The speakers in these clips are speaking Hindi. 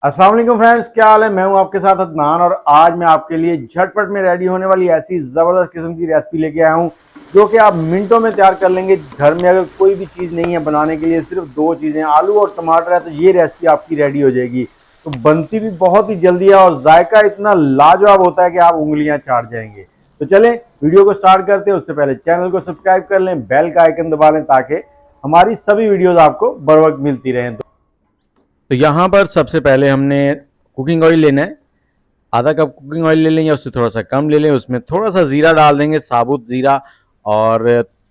अस्सलाम वालेकुम फ्रेंड्स, क्या हाल है। मैं हूं आपके साथ अदनान और आज मैं आपके लिए झटपट में रेडी होने वाली ऐसी ज़बरदस्त किस्म की रेसिपी लेके आया हूं जो कि आप मिनटों में तैयार कर लेंगे। घर में अगर कोई भी चीज़ नहीं है बनाने के लिए, सिर्फ दो चीज़ें आलू और टमाटर है, तो ये रेसिपी आपकी रेडी हो जाएगी। तो बनती भी बहुत ही जल्दी है और जायका इतना लाजवाब होता है कि आप उंगलियां चाट जाएंगे। तो चलें वीडियो को स्टार्ट करते हैं। उससे पहले चैनल को सब्सक्राइब कर लें, बेल का आइकन दबा लें ताकि हमारी सभी वीडियोज आपको बर वक्त मिलती रहें। तो यहाँ पर सबसे पहले हमने कुकिंग ऑयल लेना है। आधा कप कुकिंग ऑयल ले लें या उससे थोड़ा सा कम ले लें। उसमें थोड़ा सा ज़ीरा डाल देंगे, साबुत ज़ीरा, और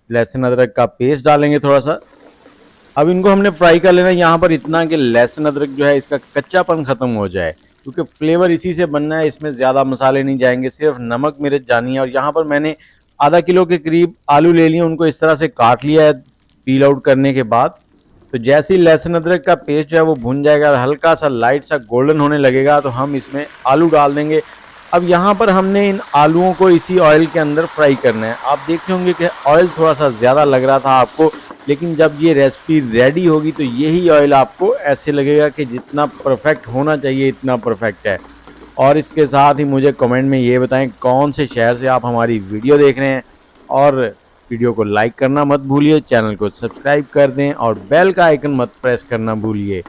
लहसुन अदरक का पेस्ट डालेंगे थोड़ा सा। अब इनको हमने फ्राई कर लेना है यहाँ पर इतना कि लहसुन अदरक जो है इसका कच्चापन ख़त्म हो जाए, क्योंकि फ्लेवर इसी से बनना है। इसमें ज़्यादा मसाले नहीं जाएंगे, सिर्फ नमक मिर्च जानी है। और यहाँ पर मैंने आधा किलो के करीब आलू ले लिए, उनको इस तरह से काट लिया है पील आउट करने के बाद। तो जैसे ही लहसुन अदरक का पेस्ट जो है वो भुन जाएगा, हल्का सा लाइट सा गोल्डन होने लगेगा, तो हम इसमें आलू डाल देंगे। अब यहाँ पर हमने इन आलूओं को इसी ऑयल के अंदर फ्राई करना है। आप देखते होंगे कि ऑयल थोड़ा सा ज़्यादा लग रहा था आपको, लेकिन जब ये रेसिपी रेडी होगी तो यही ऑयल आपको ऐसे लगेगा कि जितना परफेक्ट होना चाहिए इतना परफेक्ट है। और इसके साथ ही मुझे कमेंट में ये बताएं कौन से शहर से आप हमारी वीडियो देख रहे हैं, और वीडियो को लाइक करना मत भूलिए, चैनल को सब्सक्राइब कर दें और बेल का आइकन मत प्रेस करना भूलिए।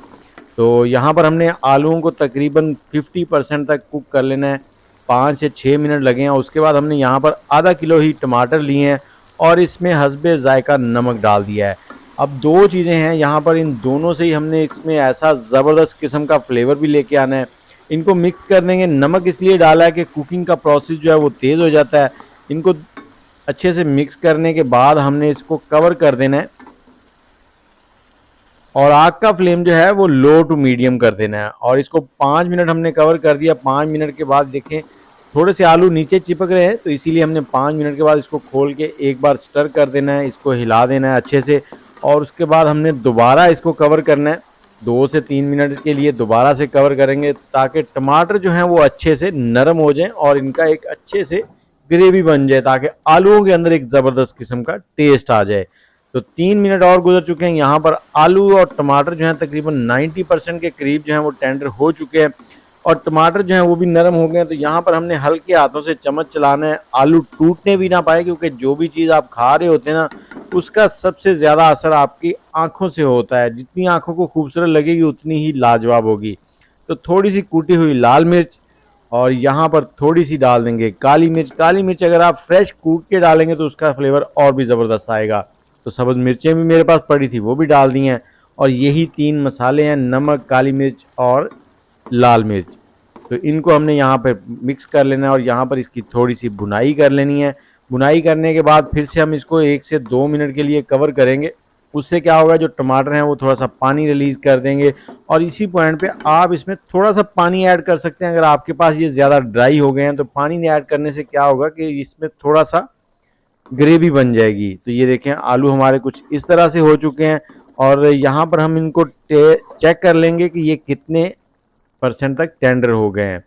तो यहाँ पर हमने आलूओं को तकरीबन 50% तक कुक कर लेना है, 5 से 6 मिनट लगे हैं। उसके बाद हमने यहाँ पर आधा किलो ही टमाटर लिए हैं और इसमें हस्बे जायका नमक डाल दिया है। अब दो चीज़ें हैं यहाँ पर, इन दोनों से ही हमने इसमें ऐसा ज़बरदस्त किस्म का फ्लेवर भी लेके आना है। इनको मिक्स कर देंगे। नमक इसलिए डाला है कि कुकिंग का प्रोसेस जो है वो तेज़ हो जाता है। इनको अच्छे से मिक्स करने के बाद हमने इसको कवर कर देना है और आग का फ्लेम जो है वो लो टू मीडियम कर देना है। और इसको 5 मिनट हमने कवर कर दिया। 5 मिनट के बाद देखें थोड़े से आलू नीचे चिपक रहे हैं, तो इसीलिए हमने 5 मिनट के बाद इसको खोल के एक बार स्टर कर देना है, इसको हिला देना है अच्छे से। और उसके बाद हमने दोबारा इसको कवर करना है, 2 से 3 मिनट के लिए दोबारा से कवर करेंगे ताकि टमाटर जो हैं वो अच्छे से नरम हो जाएं और इनका एक अच्छे से ग्रेवी बन जाए, ताकि आलूओं के अंदर एक ज़बरदस्त किस्म का टेस्ट आ जाए। तो 3 मिनट और गुजर चुके हैं। यहाँ पर आलू और टमाटर जो हैं तकरीबन 90% के करीब जो हैं वो टेंडर हो चुके हैं और टमाटर जो हैं वो भी नरम हो गए हैं। तो यहाँ पर हमने हल्के हाथों से चम्मच चलाना है, आलू टूटने भी ना पाए, क्योंकि जो भी चीज़ आप खा रहे होते हैं ना उसका सबसे ज़्यादा असर आपकी आँखों से होता है। जितनी आँखों को खूबसूरत लगेगी उतनी ही लाजवाब होगी। तो थोड़ी सी कूटी हुई लाल मिर्च और यहाँ पर थोड़ी सी डाल देंगे काली मिर्च। काली मिर्च अगर आप फ्रेश कूट के डालेंगे तो उसका फ्लेवर और भी ज़बरदस्त आएगा। तो सब्ज़ मिर्चें भी मेरे पास पड़ी थी, वो भी डाल दी हैं। और यही 3 मसाले हैं, नमक, काली मिर्च और लाल मिर्च। तो इनको हमने यहाँ पर मिक्स कर लेना है और यहाँ पर इसकी थोड़ी सी भुनाई कर लेनी है। भुनाई करने के बाद फिर से हम इसको 1 से 2 मिनट के लिए कवर करेंगे। उससे क्या होगा, जो टमाटर हैं वो थोड़ा सा पानी रिलीज़ कर देंगे। और इसी पॉइंट पे आप इसमें थोड़ा सा पानी ऐड कर सकते हैं। अगर आपके पास ये ज़्यादा ड्राई हो गए हैं तो पानी ऐड करने से क्या होगा कि इसमें थोड़ा सा ग्रेवी बन जाएगी। तो ये देखें आलू हमारे कुछ इस तरह से हो चुके हैं और यहाँ पर हम इनको चेक कर लेंगे कि ये कितने % तक टेंडर हो गए हैं।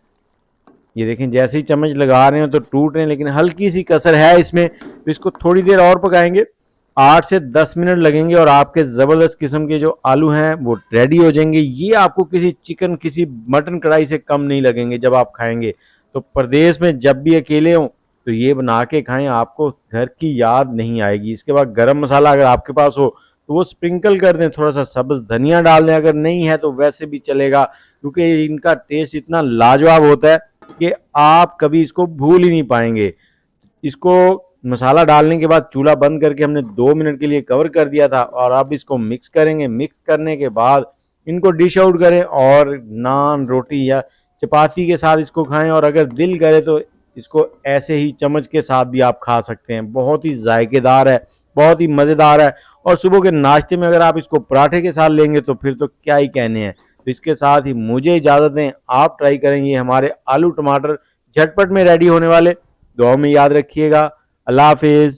ये देखें जैसे ही चम्मच लगा रहे हैं तो टूट रहे हैं, लेकिन हल्की सी कसर है इसमें। तो इसको थोड़ी देर और पकाएंगे, 8 से 10 मिनट लगेंगे और आपके ज़बरदस्त किस्म के जो आलू हैं वो रेडी हो जाएंगे। ये आपको किसी चिकन, किसी मटन कढ़ाई से कम नहीं लगेंगे जब आप खाएंगे। तो प्रदेश में जब भी अकेले हों तो ये बना के खाएं, आपको घर की याद नहीं आएगी। इसके बाद गरम मसाला अगर आपके पास हो तो वो स्प्रिंकल कर दें, थोड़ा सा सब्ज़ धनिया डाल दें। अगर नहीं है तो वैसे भी चलेगा, क्योंकि इनका टेस्ट इतना लाजवाब होता है कि आप कभी इसको भूल ही नहीं पाएंगे। इसको मसाला डालने के बाद चूल्हा बंद करके हमने 2 मिनट के लिए कवर कर दिया था और अब इसको मिक्स करेंगे। मिक्स करने के बाद इनको डिश आउट करें और नान, रोटी या चपाती के साथ इसको खाएं। और अगर दिल करे तो इसको ऐसे ही चम्मच के साथ भी आप खा सकते हैं। बहुत ही जायकेदार है, बहुत ही मज़ेदार है। और सुबह के नाश्ते में अगर आप इसको पराठे के साथ लेंगे तो फिर तो क्या ही कहने हैं। तो इसके साथ ही मुझे इजाज़त दें, आप ट्राई करेंगे हमारे आलू टमाटर झटपट में रेडी होने वाले। दुआ में याद रखिएगा। अल्लाह हाफिज़।